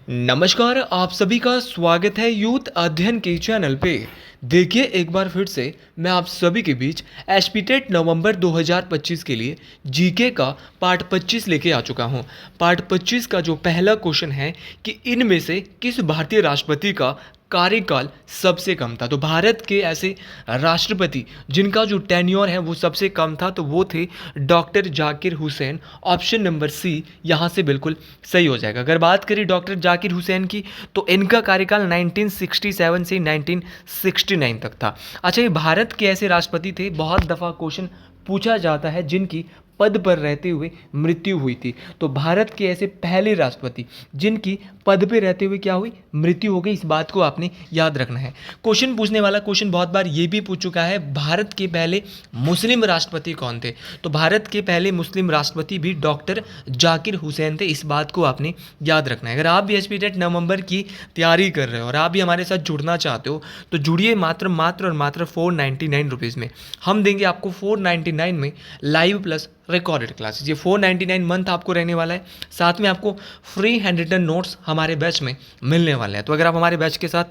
नमस्कार, आप सभी का स्वागत है यूथ अध्ययन के चैनल पे। देखिए एक बार फिर से मैं आप सभी के बीच एसपीटेट नवंबर 2025 के लिए जीके का पार्ट 25 लेके आ चुका हूँ। पार्ट 25 का जो पहला क्वेश्चन है कि इनमें से किस भारतीय राष्ट्रपति का कार्यकाल सबसे कम था। तो भारत के ऐसे राष्ट्रपति जिनका जो टेन्योर है वो सबसे कम था, तो वो थे doctor Zakir Hussain. Option number C यहाँ से बिल्कुल सही हो जाएगा। अगर बात करें डॉक्टर जाकिर हुसैन की, तो इनका कार्यकाल 1967 से 1969 तक था। अच्छा, ये भारत के ऐसे राष्ट्रपति थे, बहुत दफ़ा क्वेश्चन पूछा जाता है, जिनकी पद पर रहते हुए मृत्यु हुई थी। तो भारत के ऐसे पहले राष्ट्रपति जिनकी पद पे रहते हुए क्या हुई, मृत्यु हो गई, इस बात को आपने याद रखना है। क्वेश्चन पूछने वाला क्वेश्चन बहुत बार ये भी पूछ चुका है, भारत के पहले मुस्लिम राष्ट्रपति कौन थे। तो भारत के पहले मुस्लिम राष्ट्रपति भी डॉक्टर जाकिर हुसैन थे, इस बात को आपने याद रखना है। अगर आप भी एसपीटेट नवंबर की तैयारी कर रहे हो और आप भी हमारे साथ जुड़ना चाहते हो, तो जुड़िए मात्र और मात्र 499 रुपीज़ में। हम देंगे आपको 499 में लाइव प्लस रिकॉर्डेड क्लासेस। ये 499 मंथ आपको रहने वाला है। साथ में आपको फ्री हैंड रिटन नोट्स हमारे बैच में मिलने वाले हैं। तो अगर आप हमारे बैच के साथ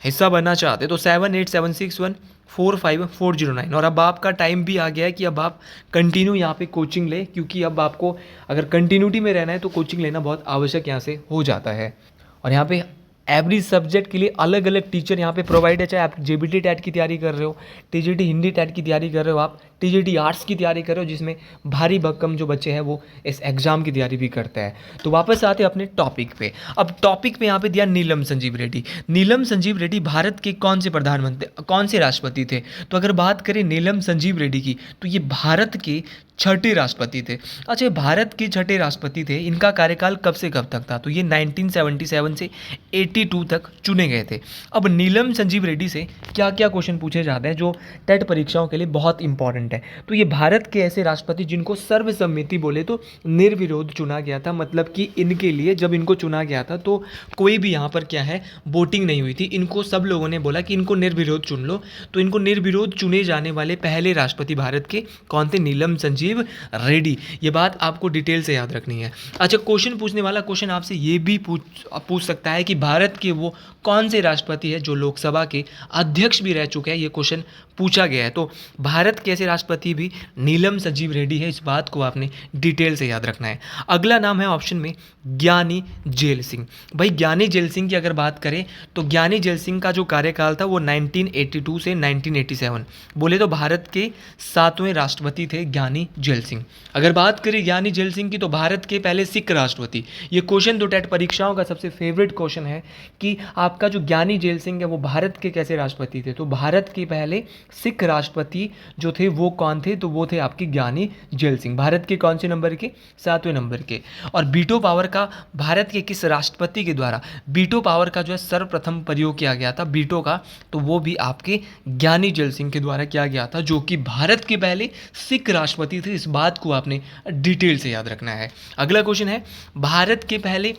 हिस्सा बनना चाहते हैं तो 7876145409। और अब आपका टाइम भी आ गया है कि अब आप कंटिन्यू यहाँ पे कोचिंग लें, क्योंकि अब आपको अगर कंटिन्यूटी में रहना है तो कोचिंग लेना बहुत आवश्यक यहाँ से हो जाता है। और यहाँ पे एवरी सब्जेक्ट के लिए अलग अलग टीचर यहाँ पे प्रोवाइड है। चाहे आप जेबीटी टेट की तैयारी कर रहे हो, टीजीटी हिंदी टेट की तैयारी कर रहे हो, आप टीजीटी आर्ट्स की तैयारी कर रहे हो, जिसमें भारी भक्कम जो बच्चे हैं वो इस एग्ज़ाम की तैयारी भी करते हैं। तो वापस आते हैं अपने टॉपिक पे। अब टॉपिक पे यहाँ पे दिया नीलम संजीव रेड्डी। नीलम संजीव रेड्डी भारत के कौन से प्रधानमंत्री, कौन से राष्ट्रपति थे। तो अगर बात करें नीलम संजीव रेड्डी की, तो ये भारत के छठे राष्ट्रपति थे। अच्छा, भारत के छठे राष्ट्रपति थे, इनका कार्यकाल कब से कब तक था। तो ये 1977 से 82 तक चुने गए थे। अब नीलम संजीव रेड्डी से क्या क्या क्वेश्चन पूछे जाते हैं जो टेट परीक्षाओं के लिए बहुत इंपॉर्टेंट है। तो ये भारत के ऐसे राष्ट्रपति जिनको सर्वसम्मति बोले तो निर्विरोध चुना गया था। मतलब कि इनके लिए जब इनको चुना गया था तो कोई भी यहाँ पर क्या है, वोटिंग नहीं हुई थी। इनको सब लोगों ने बोला कि इनको निर्विरोध चुन लो। तो इनको निर्विरोध चुने जाने वाले पहले राष्ट्रपति भारत के कौन थे, नीलम संजीव रेड्डी। ये बात आपको डिटेल से याद रखनी है। अच्छा, क्वेश्चन पूछने वाला क्वेश्चन आपसे ये भी पूछ सकता है कि भारत के वो कौन से राष्ट्रपति है जो लोकसभा के अध्यक्ष भी रह चुके हैं। ये क्वेश्चन पूछा गया है। तो भारत के ऐसे राष्ट्रपति भी नीलम संजीव रेड्डी है, इस बात को आपने डिटेल से याद रखना है। अगला नाम है ऑप्शन में ज्ञानी जेल सिंह। भाई ज्ञानी जेल सिंह की अगर बात करें तो ज्ञानी जेल सिंह का जो कार्यकाल था वो 1982 से 1987 बोले तो भारत के 7वें राष्ट्रपति थे ज्ञानी जेल सिंह। अगर बात करें ज्ञानी जेल सिंह की, तो भारत के पहले सिख राष्ट्रपति। ये क्वेश्चन तो टेट परीक्षाओं का सबसे फेवरेट क्वेश्चन है कि आपका जो ज्ञानी जेल सिंह है वो भारत के कैसे राष्ट्रपति थे। तो भारत के पहले सिख राष्ट्रपति जो थे वो कौन थे, तो वो थे आपके ज्ञानी जेल सिंह। भारत के कौन से नंबर के, 7वें नंबर के। और बीटो पावर का भारत के किस राष्ट्रपति के द्वारा बीटो पावर का जो है सर्वप्रथम प्रयोग किया गया था बीटो का, तो वो भी आपके ज्ञानी जेल सिंह के द्वारा किया गया था, जो कि भारत के पहले सिख राष्ट्रपति थे। इस बात को आपने डिटेल से याद रखना है। अगला क्वेश्चन है भारत के पहले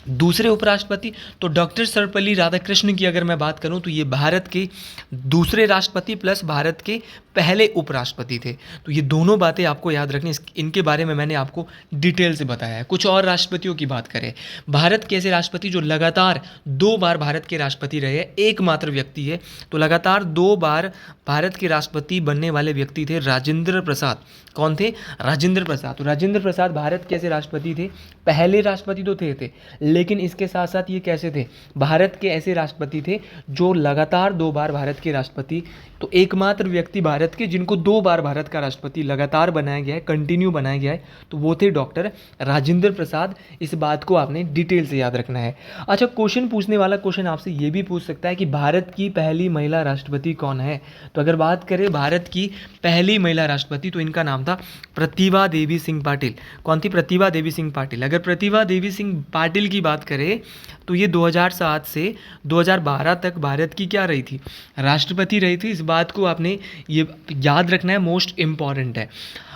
दूसरे उपराष्ट्रपति। तो डॉक्टर सर्वपल्ली राधाकृष्णन की अगर मैं बात करूं तो ये भारत के दूसरे राष्ट्रपति प्लस भारत के पहले उपराष्ट्रपति थे। तो ये दोनों बातें आपको याद रखनी, इनके बारे में मैंने आपको डिटेल से बताया है। कुछ और राष्ट्रपतियों की बात करें, भारत के ऐसे राष्ट्रपति जो लगातार 2 बार भारत के राष्ट्रपति रहे, एकमात्र व्यक्ति है। तो लगातार 2 बार भारत के राष्ट्रपति बनने वाले व्यक्ति थे राजेंद्र प्रसाद। कौन थे, राजेंद्र प्रसाद। तो राजेंद्र प्रसाद भारत के ऐसे राष्ट्रपति थे, पहले राष्ट्रपति तो थे, लेकिन इसके साथ साथ ये कैसे थे, भारत के ऐसे राष्ट्रपति थे जो लगातार 2 बार भारत के राष्ट्रपति। तो एकमात्र व्यक्ति भारत के जिनको 2 बार भारत का राष्ट्रपति लगातार बनाया गया है, कंटिन्यू बनाया गया है, तो वो थे डॉक्टर राजेंद्र प्रसाद। इस बात को आपने डिटेल से याद रखना है। अच्छा, क्वेश्चन पूछने वाला क्वेश्चन आपसे ये भी पूछ सकता है कि भारत की पहली महिला राष्ट्रपति कौन है। तो अगर बात करें भारत की पहली महिला राष्ट्रपति, तो इनका नाम था प्रतिभा देवी सिंह पाटिल। कौन थी, प्रतिभा देवी सिंह पाटिल। अगर प्रतिभा देवी सिंह पाटिल की बात करें तो ये 2007 से 2012 तक भारत की क्या रही थी, राष्ट्रपति रही थी। इस बात को आपने ये याद रखना है, मोस्ट इम्पॉर्टेंट है।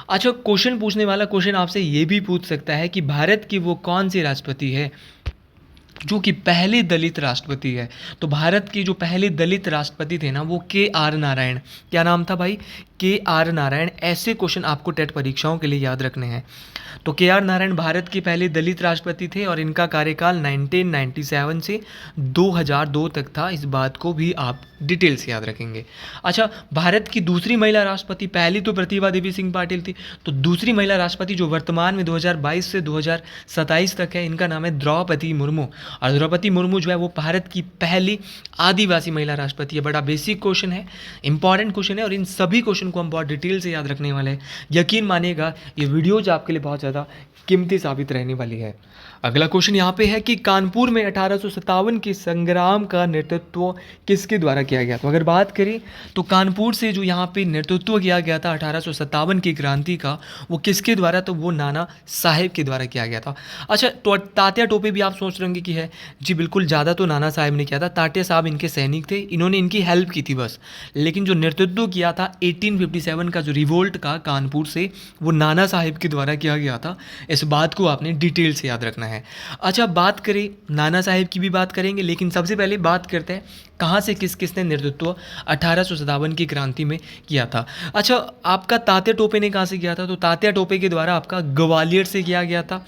अच्छा, क्वेश्चन पूछने वाला क्वेश्चन आपसे ये भी पूछ सकता है कि भारत की वो कौन सी राष्ट्रपति है जो कि पहले दलित राष्ट्रपति है। तो भारत के जो पहले दलित राष्ट्रपति थे ना, वो के आर नारायण। क्या नाम था भाई, KR नारायण, ऐसे क्वेश्चन आपको टेट परीक्षाओं के लिए याद रखने हैं। तो KR नारायण भारत के पहले दलित राष्ट्रपति थे और इनका कार्यकाल 1997 से 2002 तक था, इस बात को भी आप डिटेल से याद रखेंगे। अच्छा, भारत की दूसरी महिला राष्ट्रपति, पहली तो प्रतिभा देवी सिंह पाटिल थी, तो दूसरी महिला राष्ट्रपति जो वर्तमान में 2022 से 2027 तक है, इनका नाम है द्रौपदी मुर्मू। और द्रौपदी मुर्मू जो है वो भारत की पहली आदिवासी महिला राष्ट्रपति है। बड़ा बेसिक क्वेश्चन है, इंपॉर्टेंट क्वेश्चन है, और इन सभी क्वेश्चन को हम बहुत डिटेल से याद रखने वाले हैं। यकीन मानिएगा ये वीडियोज आपके लिए बहुत ज़्यादा कीमती साबित रहने वाली है। अगला क्वेश्चन यहाँ पे है कि कानपुर में 1857 के संग्राम का नेतृत्व किसके द्वारा किया गया? तो अगर बात करें तो कानपुर से जो यहाँ पे नेतृत्व किया गया था 1857 की क्रांति का, वो किसके द्वारा? तो वो नाना साहेब के द्वारा किया गया था। अच्छा, तो तात्या टोपे भी आप सोच रहे होंगे कि है जी, बिल्कुल, ज़्यादा तो नाना साहेब ने किया था, तात्या साहब इनके सैनिक थे, इन्होंने इनकी हेल्प की थी बस, लेकिन जो नेतृत्व किया था 1857 का जो रिवोल्ट का कानपुर से, वो नाना साहेब के द्वारा किया गया था। इस बात को आपने डिटेल से याद रखना है। अच्छा, बात करें नाना साहेब की भी बात करेंगे, लेकिन सबसे पहले बात करते हैं कहाँ से किस किसने नेतृत्व 1857 की क्रांति में किया था। अच्छा, आपका तात्या टोपे ने कहाँ से किया था? तो तात्या टोपे के द्वारा आपका ग्वालियर से किया गया था।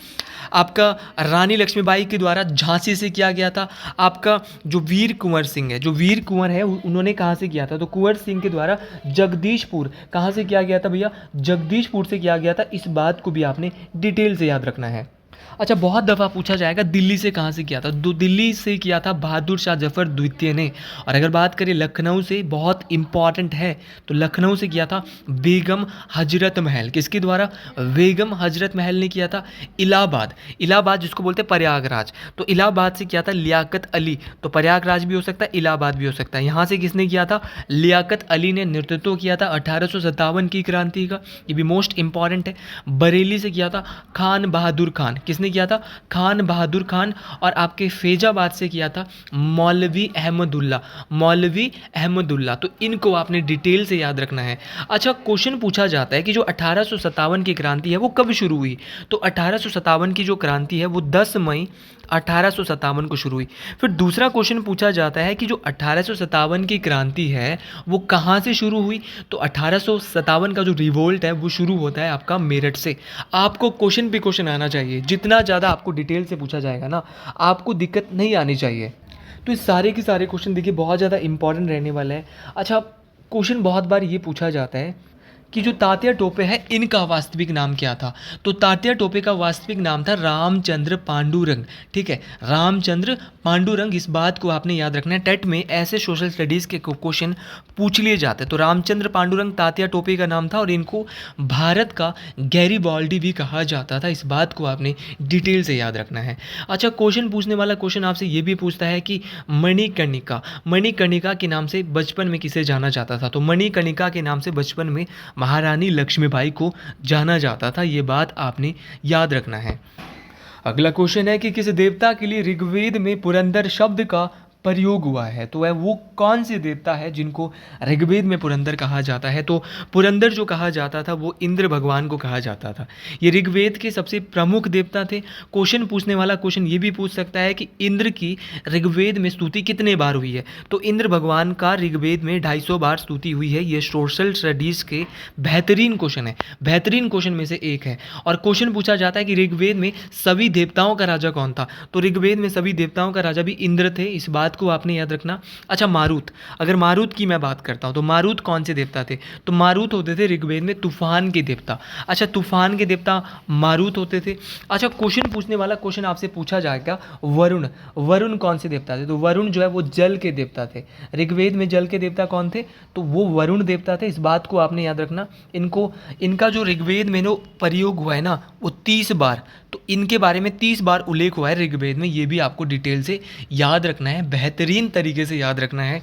आपका रानी लक्ष्मीबाई के द्वारा झांसी से किया गया था। आपका जो वीर कुंवर सिंह है, जो वीर कुंवर है, उन्होंने कहाँ से किया था? तो कुंवर सिंह के द्वारा जगदीशपुर, कहाँ से किया गया था भैया? जगदीशपुर से किया गया था। इस बात को भी आपने डिटेल से याद रखना है। अच्छा, बहुत दफ़ा पूछा जाएगा दिल्ली से कहाँ से किया था? दिल्ली से किया था बहादुर शाह जफर द्वितीय ने। और अगर बात करें लखनऊ से, बहुत इंपॉर्टेंट है, तो लखनऊ से किया था बेगम हजरत महल। किसके द्वारा? बेगम हजरत महल ने किया था। इलाहाबाद, इलाहाबाद जिसको बोलते हैं प्रयागराज, तो इलाहाबाद से किया था लियाकत अली। तो प्रयागराज भी हो सकता है, इलाहाबाद भी हो सकता है। यहाँ से किसने किया था? लियाकत अली ने नेतृत्व किया था 1857 की क्रांति का, ये भी मोस्ट इंपॉर्टेंट है। बरेली से किया था खान बहादुर खान। किसने किया था? खान बहादुर खान। और आपके फैजाबाद से किया था मौलवी अहमदुल्ला, मौलवी अहमदुल्ला। तो इनको आपने डिटेल से याद रखना है। अच्छा, क्वेश्चन पूछा जाता है कि जो 1857 की क्रांति है वो कब शुरू हुई? तो 1857 की जो क्रांति है वो 10 मई 1857 को शुरू हुई। फिर दूसरा क्वेश्चन पूछा जाता है कि जो 1857 की क्रांति है वो कहाँ से शुरू हुई? तो 1857 का जो रिवोल्ट है वो शुरू होता है आपका मेरठ से। आपको क्वेश्चन पे क्वेश्चन आना चाहिए, जितना ज़्यादा आपको डिटेल से पूछा जाएगा ना, आपको दिक्कत नहीं आनी चाहिए। तो इस सारे के सारे क्वेश्चन देखिए बहुत ज़्यादा इंपॉर्टेंट रहने वाले हैं। अच्छा, क्वेश्चन बहुत बार ये पूछा जाता है कि जो तात्या टोपे है इनका वास्तविक नाम क्या था? तो तात्या टोपे का वास्तविक नाम था रामचंद्र पांडुरंग। ठीक है, रामचंद्र पांडुरंग। इस बात को आपने याद रखना है, टेट में ऐसे सोशल स्टडीज़ के क्वेश्चन पूछ लिए जाते हैं। तो रामचंद्र पांडुरंग तात्या टोपे का नाम था और इनको भारत का गैरीबाल्डी भी कहा जाता था। इस बात को आपने डिटेल से याद रखना है। अच्छा, क्वेश्चन पूछने वाला क्वेश्चन आपसे ये भी पूछता है कि मणिकर्णिका, मणिकर्णिका के नाम से बचपन में किसे जाना जाता था? तो मणिकर्णिका के नाम से बचपन में महारानी लक्ष्मीबाई को जाना जाता था। ये बात आपने याद रखना है। अगला क्वेश्चन है कि किस देवता के लिए ऋग्वेद में पुरंदर शब्द का प्रयोग हुआ है? तो वह वो कौन से देवता है जिनको ऋग्वेद में पुरंदर कहा जाता है? तो पुरंदर जो कहा जाता था वो इंद्र भगवान को कहा जाता था। ये ऋग्वेद के सबसे प्रमुख देवता थे। क्वेश्चन पूछने वाला क्वेश्चन ये भी पूछ सकता है कि इंद्र की ऋग्वेद में स्तुति कितने बार हुई है? तो इंद्र भगवान का ऋग्वेद में 250 बार स्तुति हुई है। ये सोशल स्टडीज़ के बेहतरीन क्वेश्चन है, बेहतरीन क्वेश्चन में से एक है। और क्वेश्चन पूछा जाता है कि ऋग्वेद में सभी देवताओं का राजा कौन था? तो ऋग्वेद में सभी देवताओं का राजा भी इंद्र थे। इस बात को आपने याद रखना। अच्छा, मारुत, अगर मारुत की मैं बात करता हूं तो मारुत कौन से देवता थे? तो मारुत होते थे ऋग्वेद में तूफान के देवता। अच्छा, तूफान के देवता मारुत होते थे। अच्छा, क्वेश्चन पूछने वाला क्वेश्चन आपसे पूछा जाएगा वरुण, वरुण कौन से देवता थे? तो वरुण जो है वो जल के देवता थे। ऋग्वेद में जल के देवता कौन थे? तो वो वरुण देवता थे। इस बात को आपने याद रखना। इनका जो ऋग्वेद में नो प्रयोग हुआ है ना वो 30 बार, तो इनके बारे में 30 बार उल्लेख हुआ है ऋग्वेद में। ये भी आपको डिटेल से याद रखना है, बेहतरीन तरीके से याद रखना है।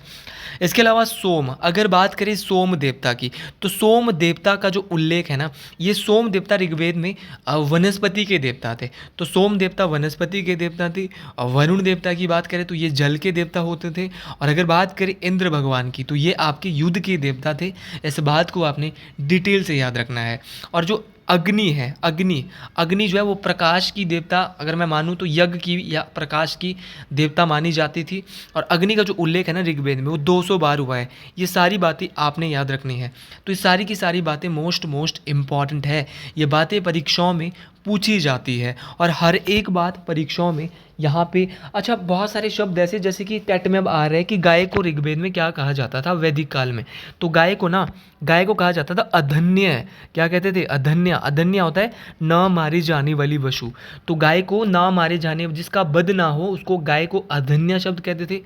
इसके अलावा सोम, अगर बात करें सोम देवता की, तो सोम देवता का जो उल्लेख है ना, ये सोम देवता ऋग्वेद में वनस्पति के देवता थे। तो सोम देवता वनस्पति के देवता थे। और वरुण देवता की बात करें तो ये जल के देवता होते थे। और अगर बात करें इंद्र भगवान की तो ये आपके युद्ध के देवता थे। इस बात को आपने डिटेल से याद रखना है। और जो अग्नि है। अग्नि, अग्नि जो है वो प्रकाश की देवता, अगर मैं मानूँ तो यज्ञ की या प्रकाश की देवता मानी जाती थी। और अग्नि का जो उल्लेख है ना ऋग्वेद में वो 200 बार हुआ है। ये सारी बातें आपने याद रखनी है। तो ये सारी की सारी बातें मोस्ट इम्पॉर्टेंट है। ये बातें परीक्षाओं में पूछी जाती है और हर एक बात परीक्षाओं में यहाँ पे। अच्छा, बहुत सारे शब्द ऐसे जैसे कि टेट में अब आ रहे हैं कि गाय को ऋग्वेद में क्या कहा जाता था वैदिक काल में। तो गाय को कहा जाता था अधन्य। क्या कहते थे? अधन्य। अधन्य होता है न मारी जाने वाली वशु। तो गाय को ना मारे जाने, जिसका वध ना हो, उसको गाय को अधन्य शब्द कहते थे।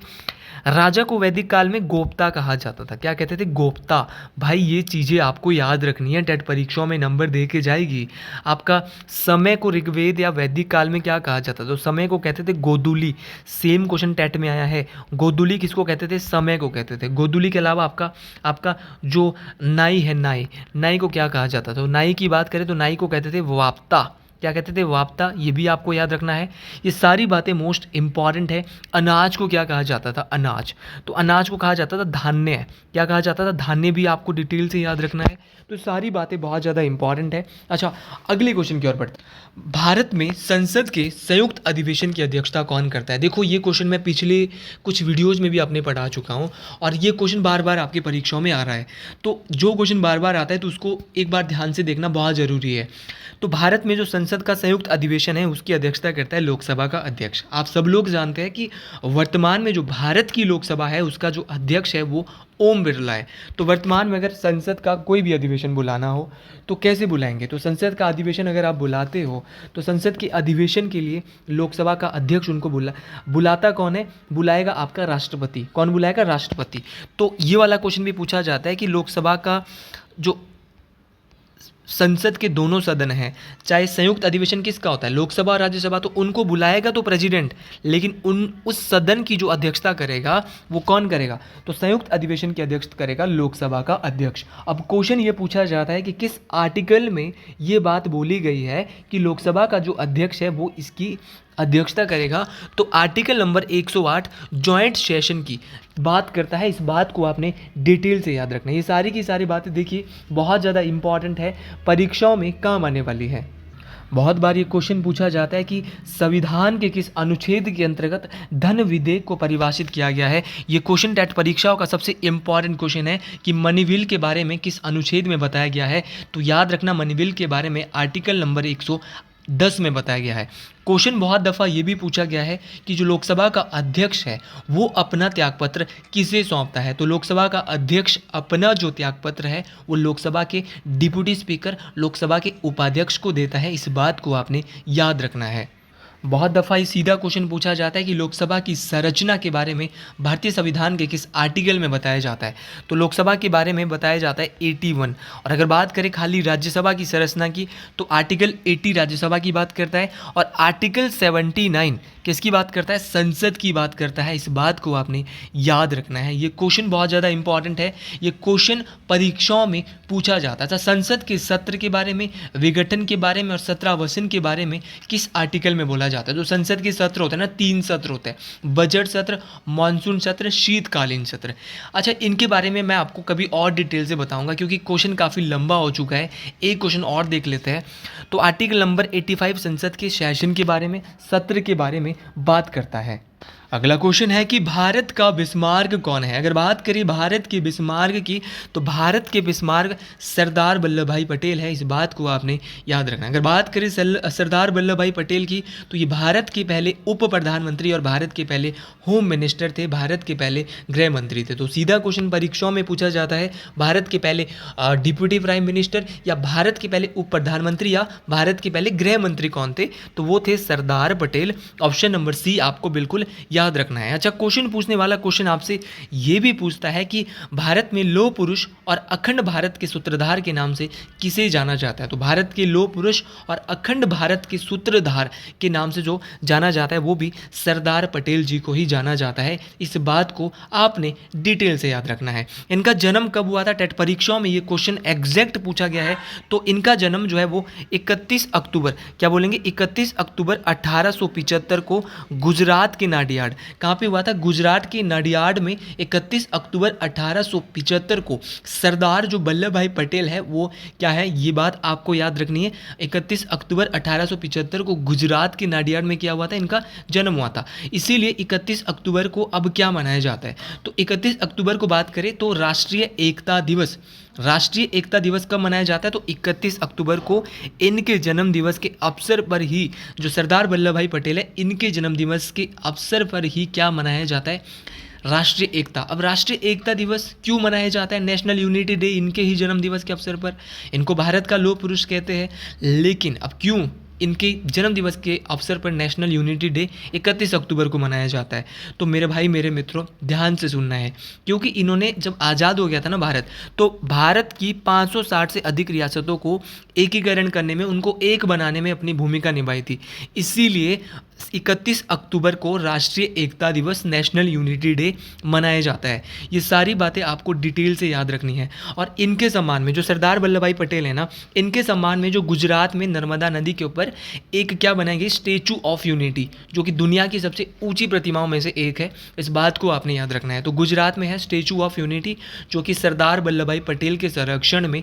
राजा को वैदिक काल में गोप्ता कहा जाता था। क्या कहते थे? गोप्ता। भाई ये चीज़ें आपको याद रखनी है, टेट परीक्षाओं में नंबर दे के जाएगी। आपका समय को ऋग्वेद या वैदिक काल में क्या कहा जाता था? तो समय को कहते थे गोदुली। सेम क्वेश्चन टेट में आया है। गोदुली किसको कहते थे? समय को कहते थे। गोदुली के अलावा आपका जो नाई है, नाई को क्या कहा जाता था? तो नाई की बात करें तो नाई को कहते थे वाप्ता। क्या कहते थे? वाप्ता। ये भी आपको याद रखना है। ये सारी बातें मोस्ट इंपॉर्टेंट है। अनाज को क्या कहा जाता था? अनाज। तो अनाज को कहा जाता था धान्य। क्या कहा जाता था? धान्य भी आपको डिटेल से याद रखना है। तो सारी बातें बहुत ज़्यादा इंपॉर्टेंट है। अच्छा, अगले क्वेश्चन की ओर बढ़ते हैं। भारत में संसद के संयुक्त अधिवेशन की अध्यक्षता कौन करता है? देखो, ये क्वेश्चन मैं पिछले कुछ वीडियोज़ में भी अपने पढ़ा चुका हूँ और ये क्वेश्चन बार बार आपकी परीक्षाओं में आ रहा है। तो जो क्वेश्चन बार बार आता है तो उसको एक बार ध्यान से देखना बहुत ज़रूरी है। तो भारत में जो संसद का संयुक्त अधिवेशन है उसकी अध्यक्षता करता है लोकसभा का अध्यक्ष। आप सब लोग जानते हैं कि वर्तमान में जो भारत की लोकसभा है उसका जो अध्यक्ष है वो ओम बिरला है। तो वर्तमान में अगर संसद का कोई भी अधिवेशन बुलाना हो तो कैसे बुलाएंगे? तो संसद का अधिवेशन अगर आप बुलाते हो तो संसद के अधिवेशन के लिए लोकसभा का अध्यक्ष उनको बुलाता कौन है? बुलाएगा आपका राष्ट्रपति। कौन बुलाएगा? राष्ट्रपति। तो ये वाला क्वेश्चन भी पूछा जाता है कि लोकसभा का जो संसद के दोनों सदन हैं, चाहे संयुक्त अधिवेशन किसका होता है? लोकसभा और राज्यसभा। तो उनको बुलाएगा तो प्रेसिडेंट, लेकिन उस सदन की जो अध्यक्षता करेगा वो कौन करेगा? तो संयुक्त अधिवेशन की अध्यक्षता करेगा लोकसभा का अध्यक्ष। अब क्वेश्चन ये पूछा जाता है कि किस आर्टिकल में ये बात बोली गई है कि लोकसभा का जो अध्यक्ष है वो इसकी अध्यक्षता करेगा? तो आर्टिकल नंबर 108 जॉइंट सेशन की बात करता है। इस बात को आपने डिटेल से याद रखना है। ये सारी की सारी बातें देखिए बहुत ज़्यादा इंपॉर्टेंट है, परीक्षाओं में काम आने वाली है। बहुत बार ये क्वेश्चन पूछा जाता है कि संविधान के किस अनुच्छेद के अंतर्गत धन विधेयक को परिभाषित किया गया है। ये क्वेश्चन टेट परीक्षाओं का सबसे इंपॉर्टेंट क्वेश्चन है कि मनी बिल के बारे में किस अनुच्छेद में बताया गया है। तो याद रखना, मनी बिल के बारे में आर्टिकल नंबर 110 में बताया गया है। क्वेश्चन बहुत दफ़ा ये भी पूछा गया है कि जो लोकसभा का अध्यक्ष है वो अपना त्यागपत्र किसे सौंपता है? तो लोकसभा का अध्यक्ष अपना जो त्यागपत्र है वो लोकसभा के डिप्टी स्पीकर, लोकसभा के उपाध्यक्ष को देता है। इस बात को आपने याद रखना है। बहुत दफ़ा ये सीधा क्वेश्चन पूछा जाता है कि लोकसभा की संरचना के बारे में भारतीय संविधान के किस आर्टिकल में बताया जाता है? तो लोकसभा के बारे में बताया जाता है 81। और अगर बात करें खाली राज्यसभा की संरचना की तो आर्टिकल 80 राज्यसभा की बात करता है और आर्टिकल 79 किसकी बात करता है? संसद की बात करता है। इस बात को आपने याद रखना है। ये क्वेश्चन बहुत ज़्यादा इंपॉर्टेंट है। ये क्वेश्चन परीक्षाओं में पूछा जाता था। संसद के सत्र के बारे में, विघटन के बारे में और सत्रावसान के बारे में किस आर्टिकल में बोला जाता है? जो संसद के सत्र होते हैं ना, 3 सत्र होते हैं, बजट सत्र, मानसून सत्र, शीतकालीन सत्र। अच्छा, इनके बारे में मैं आपको कभी और डिटेल से बताऊंगा क्योंकि क्वेश्चन काफ़ी लंबा हो चुका है। एक क्वेश्चन और देख लेते हैं। तो आर्टिकल नंबर 85 संसद के सेशन के बारे में, सत्र के बारे में बात करता है। अगला क्वेश्चन है कि भारत का बिस्मार्क कौन है? अगर बात करें भारत के बिस्मार्क की तो भारत के बिस्मार्क सरदार वल्लभ भाई पटेल है। इस बात को आपने याद रखना है। अगर बात करें सरदार वल्लभ भाई पटेल की तो ये भारत के पहले उप प्रधानमंत्री और भारत के पहले होम मिनिस्टर थे, भारत के पहले गृह मंत्री थे। तो सीधा क्वेश्चन परीक्षाओं में पूछा जाता है भारत के पहले डिप्टी प्राइम मिनिस्टर या भारत के पहले उप प्रधानमंत्री या भारत के पहले गृह मंत्री कौन थे? तो वो थे सरदार पटेल। ऑप्शन नंबर सी आपको बिल्कुल याद रखना है। अच्छा, क्वेश्चन पूछने वाला क्वेश्चन आपसे ये भी पूछता है कि भारत में लौह पुरुष और अखंड भारत के सूत्रधार के नाम से किसे जाना जाता है? तो भारत के लौह पुरुष और अखंड भारत के सूत्रधार के नाम से जो जाना जाता है वो भी सरदार पटेल जी को ही जाना जाता है। इस बात को आपने डिटेल से याद रखना है। इनका जन्म कब हुआ था? टेट परीक्षाओं में ये क्वेश्चन एग्जैक्ट पूछा गया है। तो इनका जन्म जो है वो 31 अक्टूबर, क्या बोलेंगे, 31 अक्टूबर 1875 को गुजरात के नाडियाड, नाडियाड। कहाँ पे हुआ था? गुजरात के नाडियाड में 31 अक्टूबर 1875 को सरदार जो वल्लभ भाई पटेल है वो क्या है, ये बात आपको याद रखनी है। 31 अक्टूबर 1875 को गुजरात के नाडियाड में क्या हुआ था, इनका जन्म हुआ था। इसीलिए 31 अक्टूबर को अब क्या मनाया जाता है, तो 31 अक्टूबर को बात करें तो राष्ट्रीय एकता दिवस। राष्ट्रीय एकता दिवस कब मनाया जाता है, तो 31 अक्टूबर को इनके जन्म दिवस के अवसर पर ही, जो सरदार वल्लभ भाई पटेल है इनके जन्म दिवस के अवसर पर ही क्या मनाया जाता है, राष्ट्रीय एकता। अब राष्ट्रीय एकता दिवस क्यों मनाया जाता है, नेशनल यूनिटी डे इनके ही जन्म दिवस के अवसर पर। इनको भारत का लौह पुरुष कहते हैं, लेकिन अब क्यों इनके जन्म दिवस के अवसर पर नेशनल यूनिटी डे 31 अक्टूबर को मनाया जाता है। तो मेरे भाई मेरे मित्रों ध्यान से सुनना है, क्योंकि इन्होंने जब आज़ाद हो गया था ना भारत, तो भारत की 560 से अधिक रियासतों को एकीकरण करने में, उनको एक बनाने में अपनी भूमिका निभाई थी। इसीलिए 31 अक्टूबर को राष्ट्रीय एकता दिवस, नेशनल यूनिटी डे मनाया जाता है। ये सारी बातें आपको डिटेल से याद रखनी है। और इनके सम्मान में जो सरदार वल्लभ भाई पटेल है ना, इनके सम्मान में जो गुजरात में नर्मदा नदी के ऊपर एक क्या बनाएंगे, स्टेचू ऑफ यूनिटी, जो कि दुनिया की सबसे ऊंची प्रतिमाओं में से एक है। इस बात को आपने याद रखना है। तो गुजरात में है स्टेचू ऑफ यूनिटी, जो कि सरदार वल्लभ भाई पटेल के संरक्षण में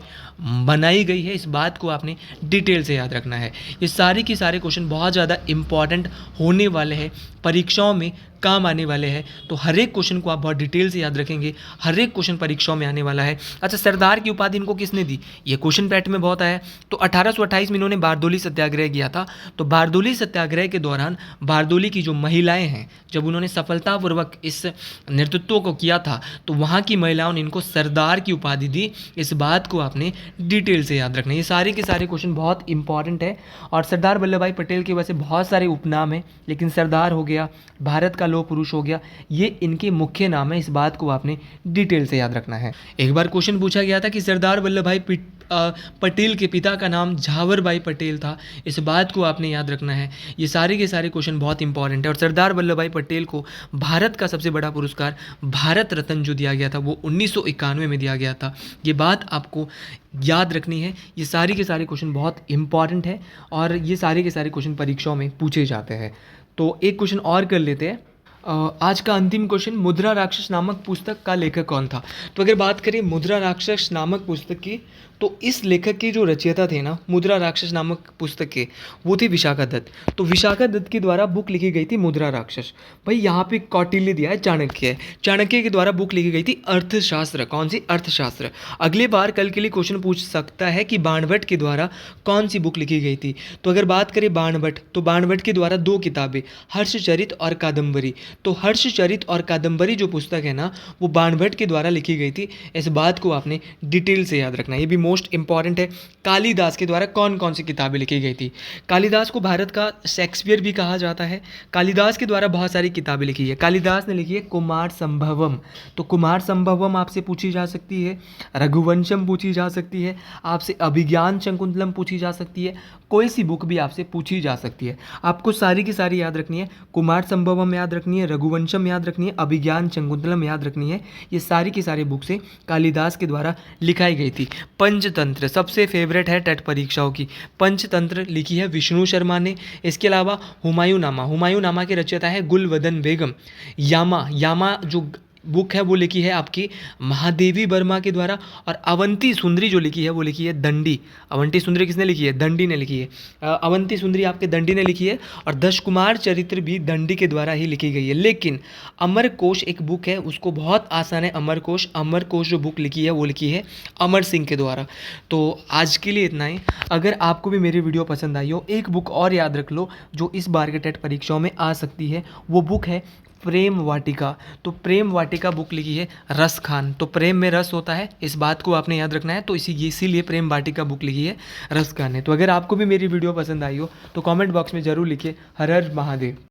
बनाई गई है। इस बात को आपने डिटेल से याद रखना है। ये सारे के सारे क्वेश्चन बहुत ज़्यादा इंपॉर्टेंट होने वाले हैं, परीक्षाओं में काम आने वाले हैं। तो हर एक क्वेश्चन को आप बहुत डिटेल से याद रखेंगे, हर एक क्वेश्चन परीक्षाओं में आने वाला है। अच्छा, सरदार की उपाधि इनको किसने दी, ये क्वेश्चन पैटर्न में बहुत आया। तो 1828 में इन्होंने बारदोली सत्याग्रह किया था। तो बारदोली सत्याग्रह के दौरान बारदोली की जो महिलाएं हैं, जब उन्होंने सफलतापूर्वक इस नेतृत्व को किया था, तो वहाँ की महिलाओं ने इनको सरदार की उपाधि दी। इस बात को आपने डिटेल से याद रखना है। ये सारे के सारे क्वेश्चन बहुत इंपॉर्टेंट है। और सरदार वल्लभ भाई पटेल के वैसे बहुत सारे उपनाम हैं, लेकिन सरदार हो गया, भारत का लौह पुरुष हो गया, ये इनके मुख्य नाम है। इस बात को आपने डिटेल से याद रखना है। एक बार क्वेश्चन पूछा गया था कि सरदार वल्लभ भाई पटेल के पिता का नाम झावर भाई पटेल था। इस बात को आपने याद रखना है। ये सारे के सारे क्वेश्चन बहुत इंपॉर्टेंट है। और सरदार वल्लभ भाई पटेल को भारत का सबसे बड़ा पुरस्कार भारत रत्न जो दिया गया था वो 1991 में दिया गया था। ये बात आपको याद रखनी है। ये सारी के सारे क्वेश्चन बहुत इंपॉर्टेंट है और ये सारे के सारे क्वेश्चन परीक्षाओं में पूछे जाते हैं। तो एक क्वेश्चन और कर लेते हैं। आज का अंतिम क्वेश्चन, मुद्रा राक्षस नामक पुस्तक का लेखक कौन था। तो अगर बात करें मुद्रा राक्षस नामक पुस्तक की, तो इस लेखक के जो रचयिता थे ना मुद्रा राक्षस नामक पुस्तक के, वो थे विशाखा दत्त। तो विशाखा दत्त के द्वारा बुक लिखी गई थी मुद्रा राक्षस। भाई यहाँ पे कौटिल्य दिया है, चाणक्य है, चाणक्य के द्वारा बुक लिखी गई थी अर्थशास्त्र। कौन सी? अर्थशास्त्र। अगले बार कल के लिए क्वेश्चन पूछ सकता है कि बाणभट्ट के द्वारा कौन सी बुक लिखी गई थी। तो अगर बात करें बाणभट्ट, तो बाणभट्ट के द्वारा 2 किताबें, हर्षचरित और कादम्बरी। तो हर्षचरित और कादम्बरी जो पुस्तक है ना, वो बाणभट्ट के द्वारा लिखी गई थी। इस बात को आपने डिटेल से याद रखना है, ये भी मोस्ट इंपॉर्टेंट है। कालिदास के द्वारा कौन कौन सी किताबें लिखी गई थी। कालिदास को भारत का शेक्सपियर भी कहा जाता है। कालिदास के द्वारा बहुत सारी किताबें लिखी है। कालिदास ने लिखी है कुमार संभवम। तो कुमार संभवम आपसे पूछी जा सकती है, रघुवंशम पूछी जा सकती है, आपसे अभिज्ञान शकुंतलम पूछी जा सकती है, कोई सी बुक भी आपसे पूछी जा सकती है। आपको सारी की सारी याद रखनी है। कुमार संभवम याद रखनी है, रघुवंशम याद रखनी है, अभिज्ञान शकुंतलम याद रखनी है। ये सारी की सारी बुक से कालिदास के द्वारा लिखाई गई थी। पंचतंत्र सबसे फेवरेट है टेट परीक्षाओं की। पंचतंत्र लिखी है विष्णु शर्मा ने। इसके अलावा हुमायूं नामा, हुमायूं नामा के रचयिता है गुलवदन बेगम। यामा, यामा जो बुक है वो लिखी है आपकी महादेवी वर्मा के द्वारा। और अवंती सुंदरी जो लिखी है वो लिखी है दंडी। अवंती सुंदरी किसने लिखी है? दंडी ने लिखी है। अवंती सुंदरी आपके दंडी ने लिखी है। और दश कुमार चरित्र भी दंडी के द्वारा ही लिखी गई है। लेकिन अमरकोश एक बुक है, उसको बहुत आसान है अमरकोश। अमरकोश जो बुक लिखी है वो लिखी है अमर सिंह के द्वारा। तो आज के लिए इतना ही। अगर आपको भी मेरी वीडियो पसंद आई हो, एक बुक और याद रख लो जो इस बार के टेट परीक्षाओं में आ सकती है, वो बुक है प्रेम वाटिका। तो प्रेम वाटिका बुक लिखी है रस खान। तो प्रेम में रस होता है, इस बात को आपने याद रखना है। तो इसीलिए प्रेम वाटिका बुक लिखी है रस खान ने। तो अगर आपको भी मेरी वीडियो पसंद आई हो तो कमेंट बॉक्स में ज़रूर लिखिए हर हर महादेव।